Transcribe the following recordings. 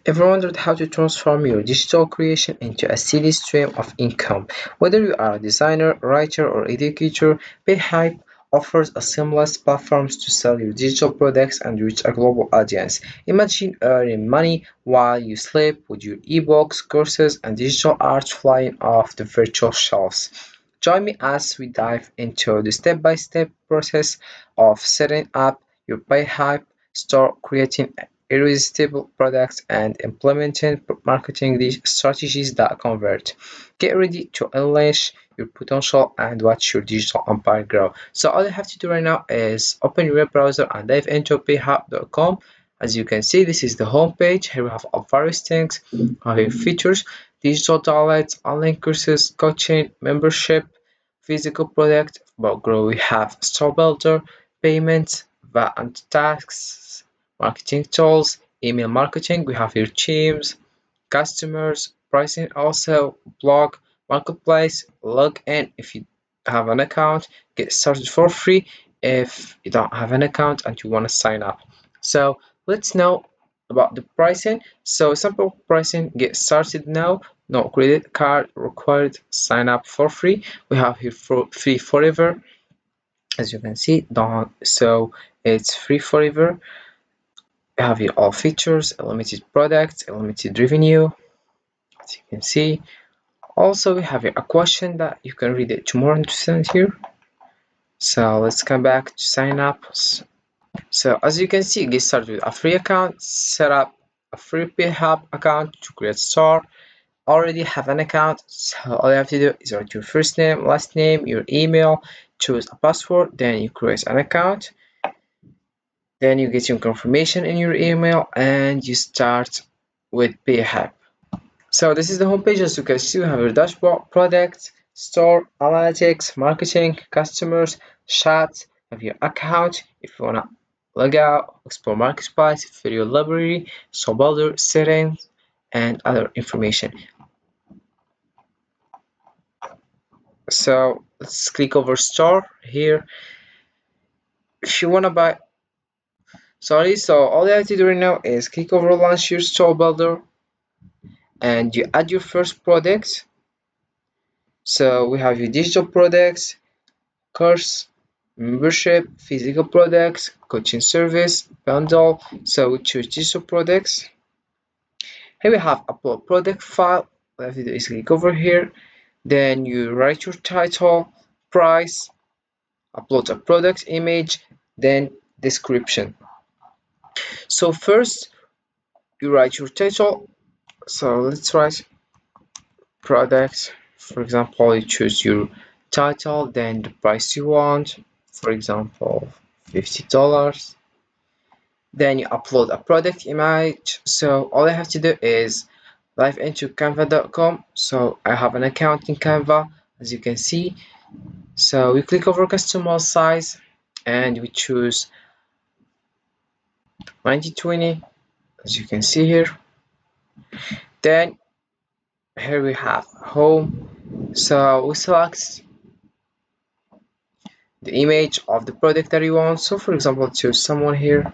Ever wondered how to transform your digital creation into a steady stream of income? Whether you are a designer, writer, or educator, Payhip offers a seamless platform to sell your digital products and reach a global audience. Imagine earning money while you sleep with your ebooks, courses, and digital art flying off the virtual shelves. Join me as we dive into the step-by-step process of setting up your Payhip store, creating irresistible products, and implementing marketing strategies that convert. Get ready to unleash your potential and watch your digital empire grow. So all you have to do right now is open your web browser and dive into payhub.com. As you can see, this is the home page. Here we have all various things, our features, digital downloads, online courses, coaching, membership, physical product. About grow, we have store builder, payments, VAT and tax, marketing tools, email marketing. We have here teams, customers, pricing, also blog, marketplace, login if you have an account, get started for free if you don't have an account and you want to sign up. So let's know about the pricing. So simple pricing, get started now, no credit card required, sign up for free. We have here for free forever, as you can see. Don't, so it's free forever. We have here all features, unlimited products, unlimited revenue, as you can see. Also, we have here a question that you can read it tomorrow and send here. So let's come back to sign up. So as you can see, get started with a free account, set up a free Payhip account to create store. Already have an account, so all you have to do is write your first name, last name, your email, choose a password, then you create an account. Then you get your confirmation in your email and you start with Payhip. So this is the homepage. As you can see, we have your dashboard, products, store, analytics, marketing, customers, chat, have your account. If you wanna log out, explore marketplace, video library, store builder, settings, and other information. So let's click over store here. If you wanna buy, so all you have to do right now is click over launch your store builder and you add your first product. So we have your digital products, course, membership, physical products, coaching service, bundle. So we choose digital products. Here we have upload product file. All you have to do is click over here. Then you write your title, price, upload a product image, then description. So first you write your title. So let's write product. For example, you choose your title, then the price you want. For example, $50. Then you upload a product image. So all I have to do is dive into canva.com. So I have an account in Canva, as you can see. So we click over customize size and we choose 1920, as you can see here. Then here we have home. So we select the image of the product that you want. So for example, choose someone here.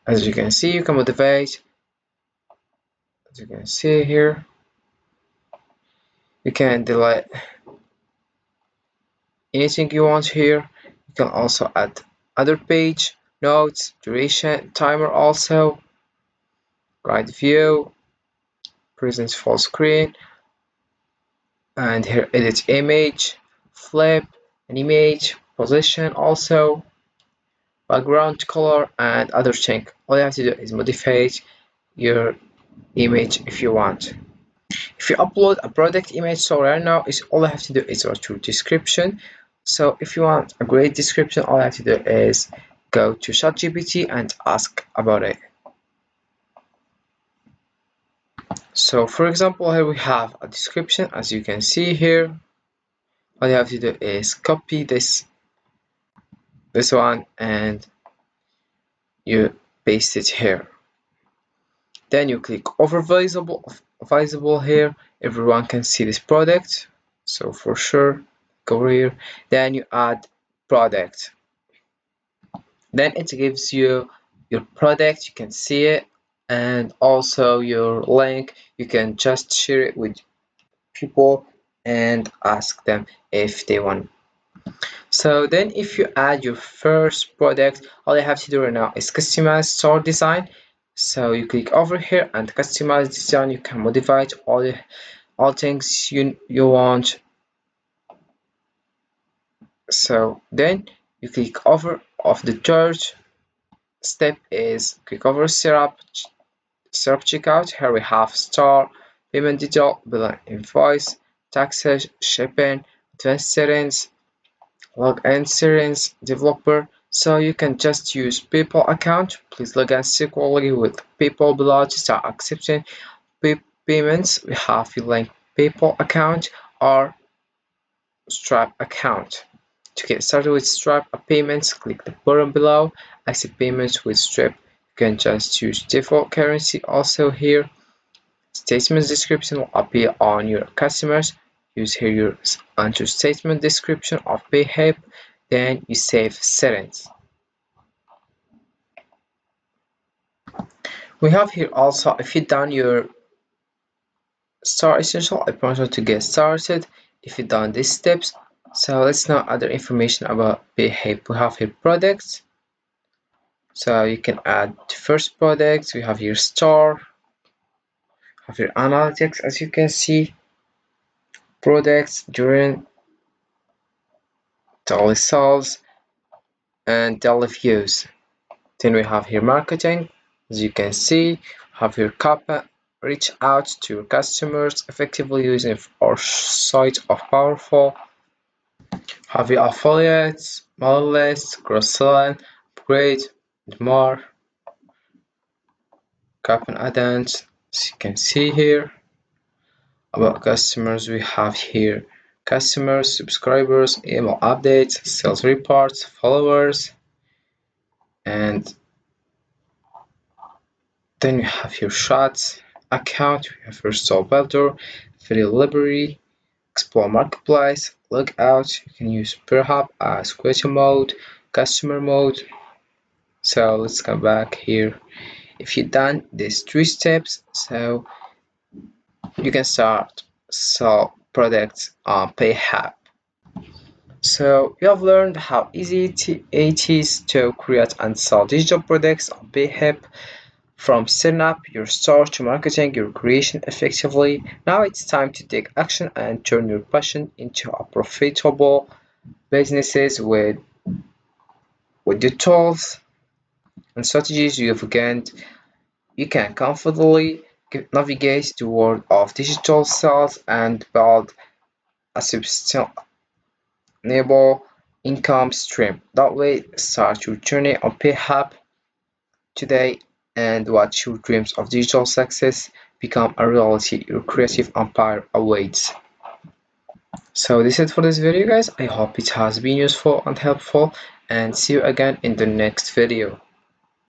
As you can see, you can motivate. As you can see here, you can delete anything you want here. You can also add other page, notes, duration, timer also, right view, present full screen, and here edit image, flip an image, position also, background color, and other thing. All you have to do is modify your image if you want. If you upload a product image, so right now is all I have to do is write your description. So if you want a great description, all I have to do is go to ChatGPT and ask about it. So for example, here we have a description, as you can see here. All you have to do is copy this one and you paste it here. Then you click over visible here. Everyone can see this product. So for sure, go over here. Then you add product. Then it gives you your product, you can see it, and also your link, you can just share it with people and ask them if they want. So then if you add your first product, all you have to do right now is customize store design. So you click over here and customize design. You can modify it all things you want. So then you click over of the third step is click over syrup checkout. Here we have store, payment detail, billing invoice, taxes, shipping, advanced settings, login settings, developer. So you can just use PayPal account. Please log in securely with PayPal below to start accepting payments. We have your link PayPal account or Stripe account. To get started with Stripe payments, click the button below. Accept payments with Stripe. You can just use default currency also here. Statement description will appear on your customers. Use here your enter statement description of Payhip. Then you save settings. We have here also if you done your Star Essential, I promise you to get started if you done these steps. So let's know other information about Payhip. We have here products. So you can add the first products. We have your store, have your analytics as you can see, products during daily sales and daily views. Then we have here marketing. As you can see, have your copy, reach out to your customers effectively using our site of powerful. Have your affiliates, mailing lists, cross-selling, upgrade, and more. Copy and add-ons, as you can see here. About customers, we have here customers, subscribers, email updates, sales reports, followers, and then we have your shots account, we have your store builder, video library, explore marketplace, logout. You can use Payhip as creator mode, customer mode. So let's come back here. If you've done these three steps, so you can start sell products on Payhip. So you have learned how easy it is to create and sell digital products on Payhip. From setting up your store to marketing your creation effectively, now it's time to take action and turn your passion into a profitable businesses with the tools and strategies you have gained. You can confidently navigate the world of digital sales and build a sustainable income stream. That way, start your journey on Payhip today and watch your dreams of digital success become a reality. Your creative empire awaits. So this is it for this video guys. I hope it has been useful and helpful and see you again in the next video.